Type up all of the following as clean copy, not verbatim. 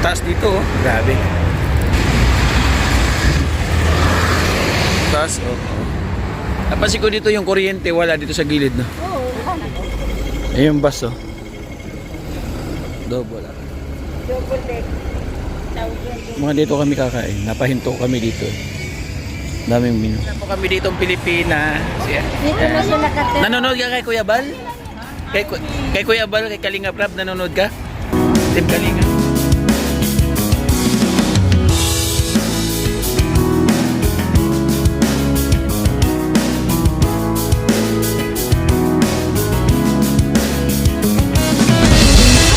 Taas dito, oh. Grabe. Taas, oh. Napansin ko dito yung kuryente, wala dito sa gilid, no? Oo, wala. Ayun yung bus, oh. Double. Double deck. Mga dito kami kakain. Napahinto kami dito. Daming menu. Po kami dito ng Pilipinas. Dito na siya nakatira. Nanonood ka kay Kuya Bal? Kay Kuya Bal, kay Kalinga Prab, nanonood ka? Team Kalinga.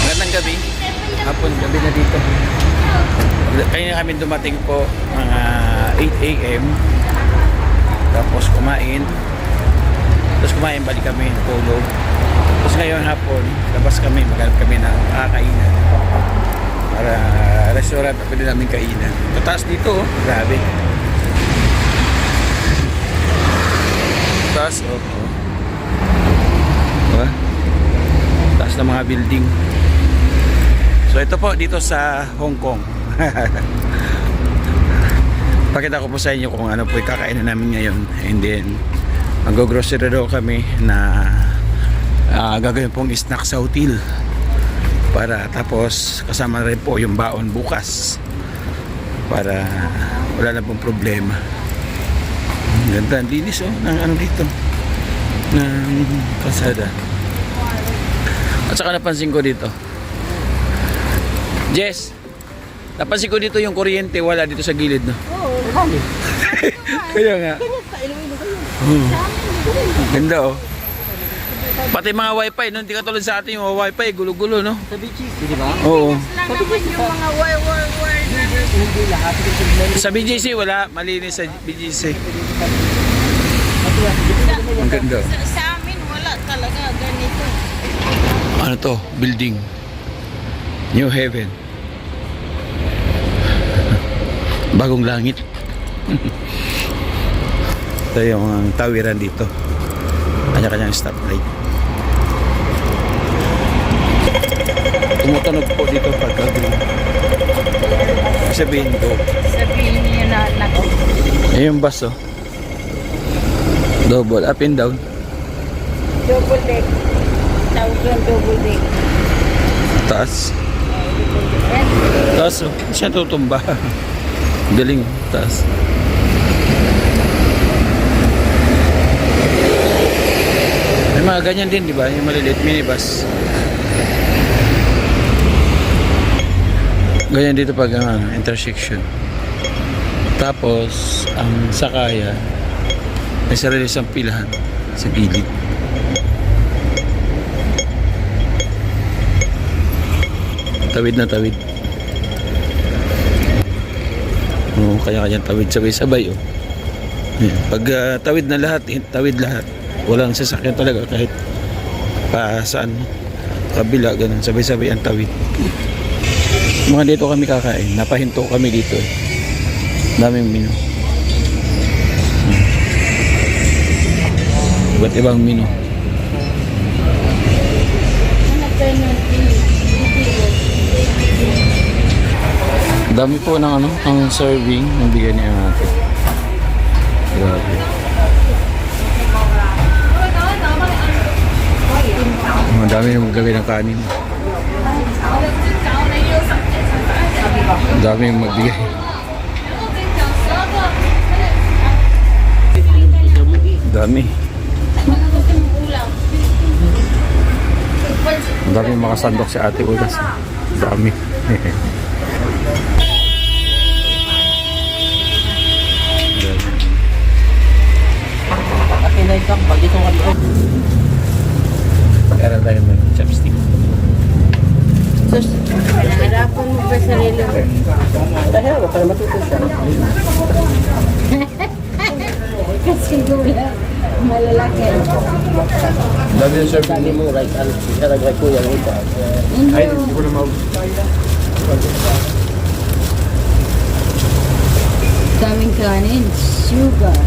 Magandang gabi. Hapon, gabi na dito. Kaya kami dumating po mga 8 AM. Tapos kumain. Tapos kumain, balik kami, tulog. Tapos ngayon hapon, labas kami, maghanap kami ng kainan. Para restaurant na pwede namin kainan. Taas dito, oh. Grabe. Taas, oh. Diba? Taas ng mga building. So ito po, dito sa Hong Kong. Pakita ko po sa inyo kung ano po yung kakainan namin ngayon. And then mag-grocery daw kami na gagawin pong snack sa hotel, para tapos kasama rin po yung baon bukas para wala na pong problema. Ganda, linis, oh, ng ano dito ng kalsada. At saka napansin ko dito, Jess, napansin ko dito yung kuryente, wala dito sa gilid, no? Oo, wala. Kaya nga. Ganyan pa, Iloilo kayo. Ganda, oh. Pati mga wifi, no? Hindi katulad sa atin yung wifi, gulo-gulo, no? Sa BGC, di ba? Oo. Lang naman yung mga wire na Hindi lahat. Sa BGC, wala. Malinis sa BGC. Ang ganda. sa amin, wala talaga ganito. Ano to? Building. New Heaven. Bagong langit. Ito yung tawiran dito. Kanya-kanyang stoplight. Tumutunog po dito pagka green. Sabihin ko. Sabihin niyo na nako. Ayun yung bus, oh. Double, up and down. Double deck. Tawag yung double deck. Taas. Taas, oh. Siya tutumba. Galing, taas. May mga ganyan din, di ba? Yung maliliit minibus. Ganyan dito pag intersection. Tapos, ang sakaya, may sarili siyang pilahan sa gilid. Tawid na tawid. Oo, kanya-kanyang tawid, sabay-sabay, oh. Yan. Pag tawid na lahat, tawid lahat. Walang sasakyan talaga kahit pa saan kabila, ganun, sabay-sabay ang tawid. Mga dito kami kakain, napahinto kami dito, eh. Daming menu. Iba't ibang menu. Dami po ng ano, ang serving ng bigay ni ate. Grabe. Madami yung maglagay ng kanin. Dami yung magbigay. Dami. Dami yung makasandok si ate Ulas. Dami. Akin na ito, pag dito ka doon. Pag-aral tayo ng chopstick. Sus, harapan mo ba sarili mo? Dahil ako, para matuto siya. Kasi gula, malalaki. Dami yung serving. Dami mo, right, ano, siya nag-right ko yung ito. Ay, hindi ko na mag... Daming kanin, sugar.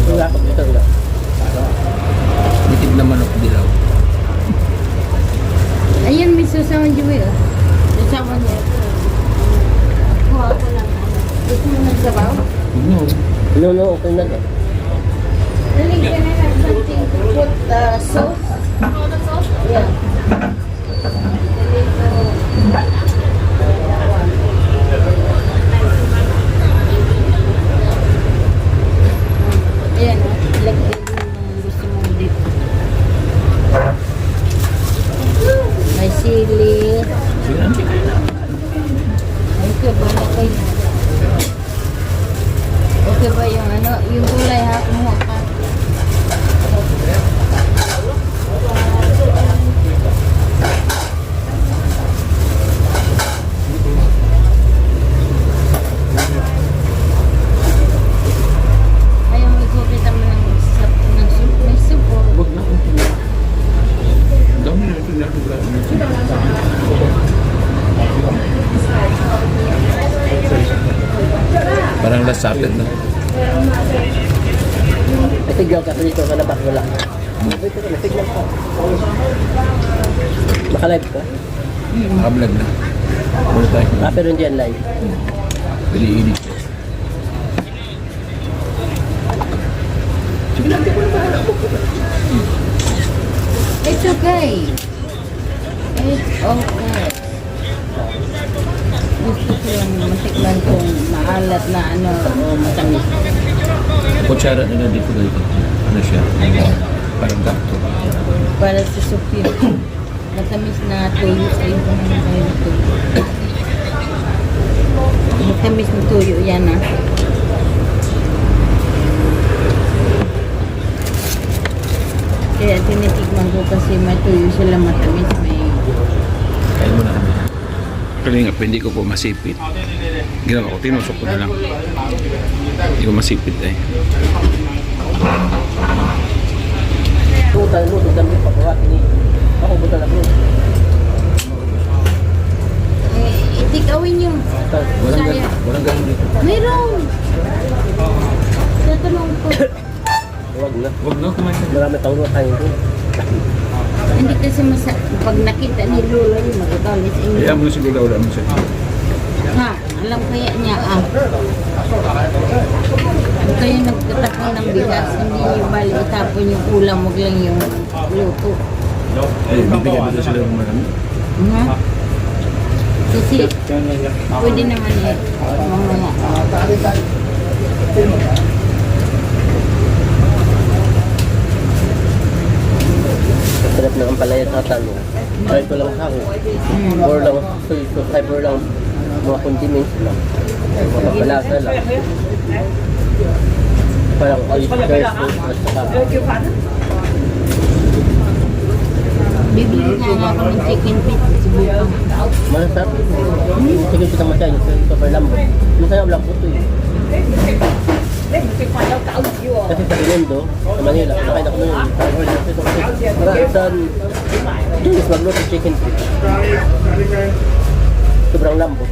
Wala ko dito, wala. Bitid na manok dilaw. Ayun, may susawan dyan mo yun. Susawan niya. No, okay na to. Really, can I have something to put sauce? Yeah. Ayan, lagyan mo ng gusto mong dip. May sili. Okay ba na kayo? Okay ba yung ano? Yung gulay ha? Kumuha ka. Ayaw mo ikupit mo ng soup. May soup o. Huwag na. Dami na ito na. Parang lasapit na. Natigyan ka dito ka na ba? Wala. Dito ka, natigyan ka. Naka-live ka? Nakablog na. Wala tayo. Pero hindi yan live. Pili-ili. Sige lang, di ko na bahala. It's okay. It's okay. Gusto ko lang matikman kung maalat na ano o matamis. Kutsara nila dito dito. Ano siya? Parang gato. Para sa soup yun. Matamis na tuyo sa iyo. Matamis na tuyo yan ah. Kaya tinitigman ko kasi may tuyo sila matamis. May Kaya mo na kami. Kalingap, hindi ko po masipit. Ginawa ko, tinusok ko na lang. Hindi ko masipit eh. Tutal mo, dami pa kuha. Ako buta na ko. itikawin nyo. Walang ganun dito. Mayroon. Tatanong ko. Huwag na. Huwag na, kumain ka. Marami taon na tayo ko. Hindi kasi pag nakita ni Lola yun, magagalit sa inyo. Kaya mo na siguro wala mo siya. Ha, alam kaya niya Huwag kayo nagtatapon ng bigas, hindi nyo bali itapon yung ulam, huwag lang yung luto. Ay, bibigyan mo na sila ng marami. Ha? Kasi pwede naman mamaya. Sarap ng ampalaya sa talo. Kahit ko lang ako. Or lang, subscriber lang. Mga condiments lang. Mga palasa lang. Parang oyster sauce at saka. Bibili nga ako ng chicken feet sa bukang. Masarap. Sige kita matay. Super lambo. Masarap lang po ito eh. Kasi sa Binondo, sa Manila, nakain ako nun. Sa Tunis magluto chicken feet. Sobrang lambo.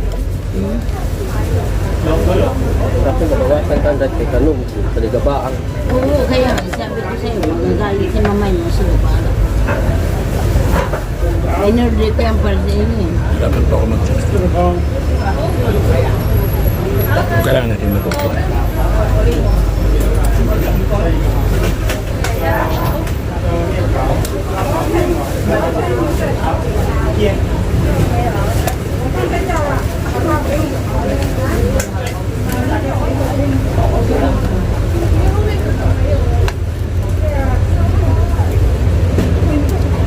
Kasi mabawasan ka ang kay kanong sa ligabaang. Oo, kaya sabi ko sa'yo, magagalit si mamay mo sa lupala. In-order ko yan para sa inyo eh. Dapat pa ako mag-check. Kailangan natin matutuwa.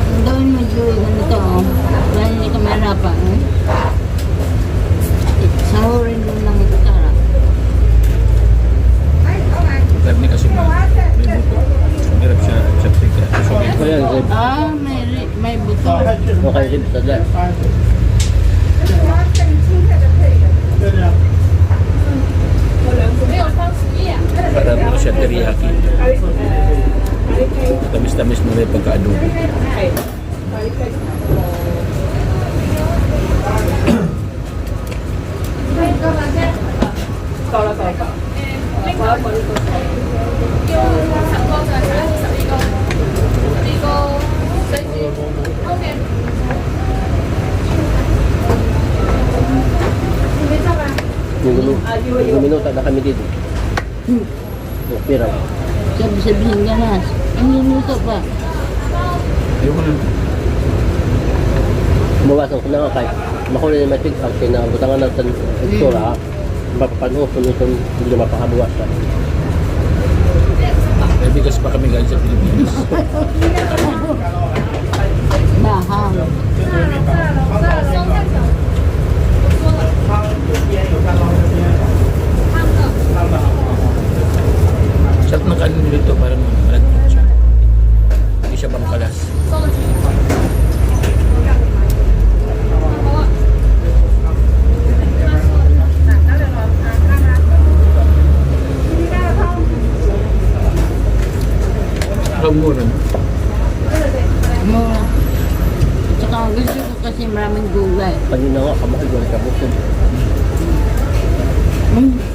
Ang gawin mo dyan, ganito oh. Dahil hindi ka mahirapan eh. Sahurin mo ng gitara. Sabi ni kasi may buto. Hirap siya sa tika. Kaya rib. Ah, may buto. O kay rib sa dyan. Para mo siya teriyaki. Tamis-tamis mo na yung pagka-adobo. Yung minuto na kami dito. Pira. Sabi-sabihin ka na. Ang linuto pa. Yung ano. Mawasan ko na nga kahit makulit na may tigpag, kinabutangan natin iksura, mapapanood kung ito hindi na mapahabuwas pa. Eh, because pa kami galing sa Pilipinas. Bahang. Sarap ng kanin dito, parang malagyan siya. Hindi siya bangkalas. Ang mura, no? Mura. Tsaka gusto ko kasi maraming gulay. Kanina nga, kamahal ko ka busog.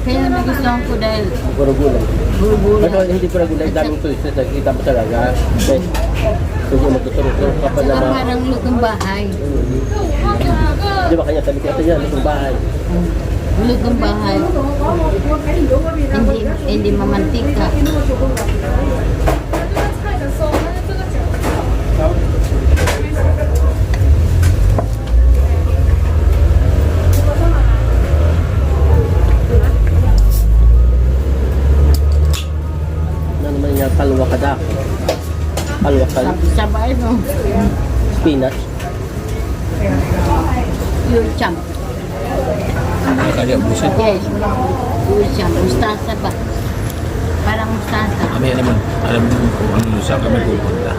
Kaya nagustuhan ko dahil Puro gulay. puro gulay. Pero hindi pala gulay, daming choices, nakikita mo talaga. Okay. Kung magtuturog-turog ka pa na Tsaka parang lutong bahay. Di ba kanya sabi ko niya, itong bahay. Lutong bahay. Hindi mamantika. Ano naman niya, kalwa ka dak. Kalwa ka, Sabay no. spinach. Pure champ. Kaya busit. Yes. Pure champ. Mustasa ba? Parang mustasa. Kami naman, alam mo kung ano saan kami pupunta.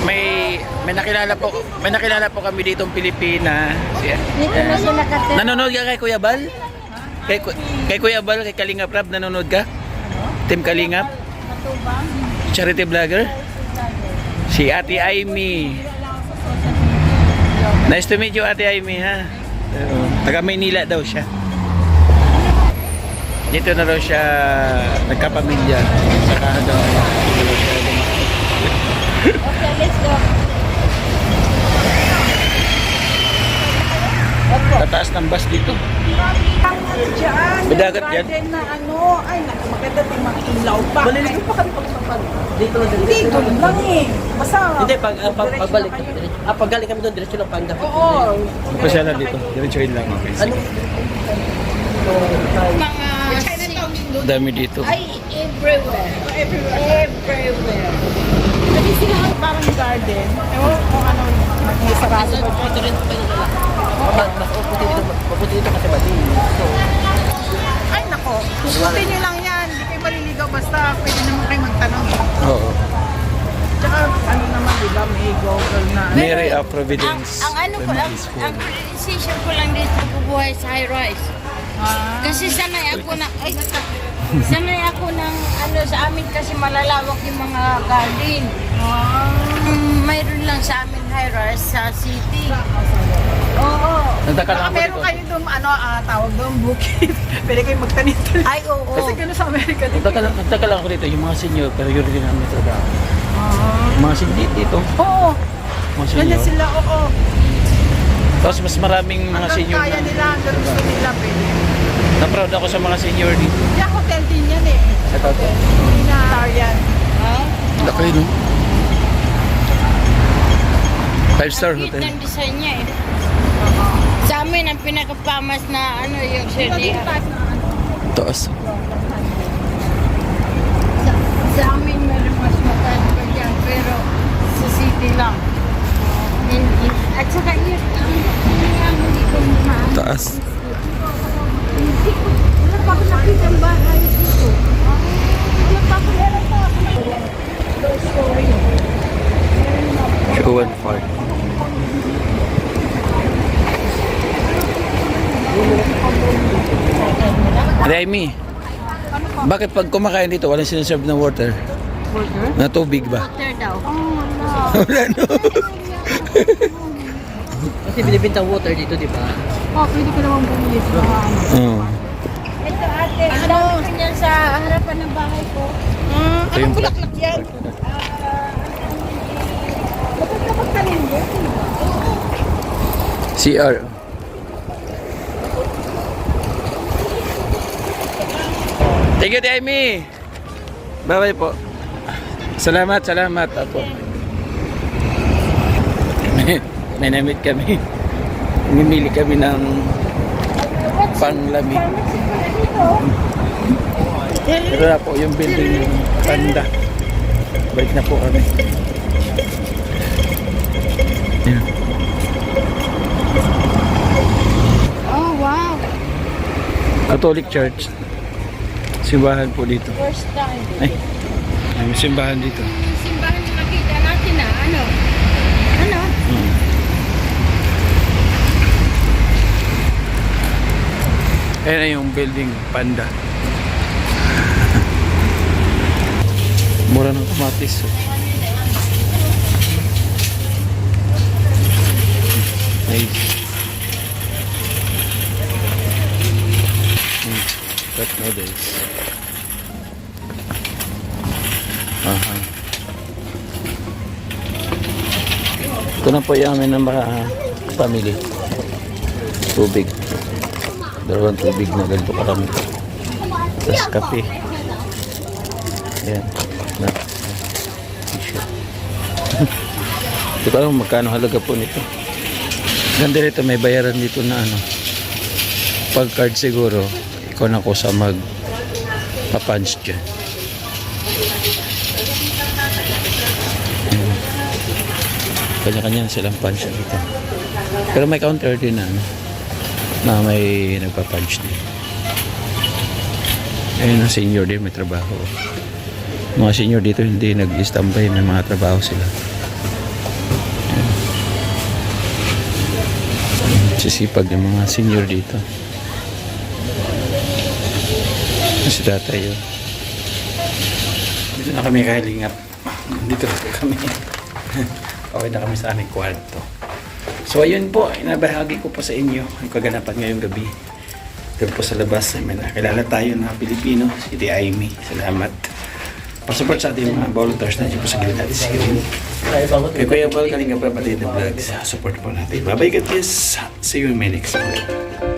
May nakilala po kami ditong Pilipina. Dito na siya nakatira. Nanonood ka kay Kuya Bal? Kay Kuya Bal, kay Kalingap Rab, nanonood ka? Team Kalingap? Charity vlogger? Si Ate Aimee. Nice to meet you, Ate Aimee, ha? Taga Maynila daw siya. Dito na daw siya nagkapamilya. Saka daw Okay, let's go. tataas ng bus dito. May dagat yan? Garden na ano, ay naku, maganda din mga ilaw pa. Maliligo pa kami pag dito lang Hindi, doon lang eh. Basta, Hindi, pagbalik. Paggaling kami doon, diretso lang panda. oo. Pasyalan dito. Diretsuhin lang. Okay. Ano? Mga Dami dito. ay everywhere. Everywhere. Pwede sila ang parang garden. Ewan kung ano, mag-isarado ba dyan. Mabuti dito kasi malinis. So, Ay nako, susutin nyo lang yan. Hindi kayo maliligaw basta pwede naman kayo magtanong. Oo. Tsaka ano naman, di ba, may Google na. Mary of Providence. Ang ano ko lang, Family School. ang decision ko lang dito bubuhay sa high rise. Ah, Kasi sanay ako ng ano sa amin kasi malalawak yung mga garden. Mayroon lang sa amin high rise sa city. Oo. Nagtaka lang Baka ako meron dito. kayo doon, ano, tawag doon, bukid. Pwede kayo magtanim-tanim. Ay, oo. Kasi gano'n sa Amerika dito. Nagtaka lang ako dito. Yung mga senior, pero yun rin ang may trabaho. Mga senior dito. Oo, Mga senior. ganyan sila, oo. Tapos mas maraming mga Hanggang senior kaya na. nila, hanggang gusto nila, pwede. Na-proud ako sa mga senior dito. Kaya hotel din yan eh. Ito. Hindi na Tarian. Laki, no? 5-star Ang cute hotel. ng design niya eh. Sa amin, ang pinakapamas na ano yung CD. Taas. Sa amin, meron mas mataas pa dyan, pero sa city lang. At saka yun, hindi ko maano. Taas. Wala pa ako nakita ang bahay dito. Wala pa ako Showan Park. Remy, bakit pag kumakain dito walang sinaserve na water? Na tubig ba? water daw. Wala, no? kasi binibintang water dito, di ba? Oh, pwede ko naman bumili sa mga ano. Oo. Ito ate, ang dami ko niyan sa harapan ng bahay ko. Ito yung Bulaklak yan. Bakit ka magtanim yan? Thank you, Demi. Bye-bye po. Salamat. Apo. May namit kami. Mimili kami ng panglamig. Pero na po yung building ng Panda. Balik na po kami. Ayan. Oh, wow. Catholic Church. Simbahan po dito. First time. Ay, may simbahan dito. Yung simbahan na nakita natin na, ano? Ano? Ayan na yung building Panda. Mura ng kamatis. Nice. Cup noodles. Aha. Ito na po yung amin ng mga family. Tubig. Dalawang tubig na ganito karami. Tapos kape. Ayan. Na. T-shirt. Hindi ko alam magkano halaga po nito. Ganda rito, may bayaran dito na ano. Pag card siguro, ikaw na ko sa mag pa-punch dyan. Ayan. Kanya-kanya silang punch dito. Pero may counter din na ano, na may nagpa-punch din. Ayun ang senior din, may trabaho. Mga senior dito hindi nag-standby, may mga trabaho sila. Ayan. Sisipag yung mga senior dito. Si tatay yun. Dito na kami kailingap. Dito na kami. Okay na kami sa aming kwarto. So ayun po, inabahagi ko po sa inyo ang kaganapan ngayong gabi. Dito po sa labas, may nakilala tayo na Pilipino, si Ate Amy. Salamat. Pasupport sa ating mga volunteers na dito po sa gilid natin si Kirin. Kay Kuya Paul, Kalinga pa pati the vlogs. Support po natin. Bye bye guys. See you in my next vlog.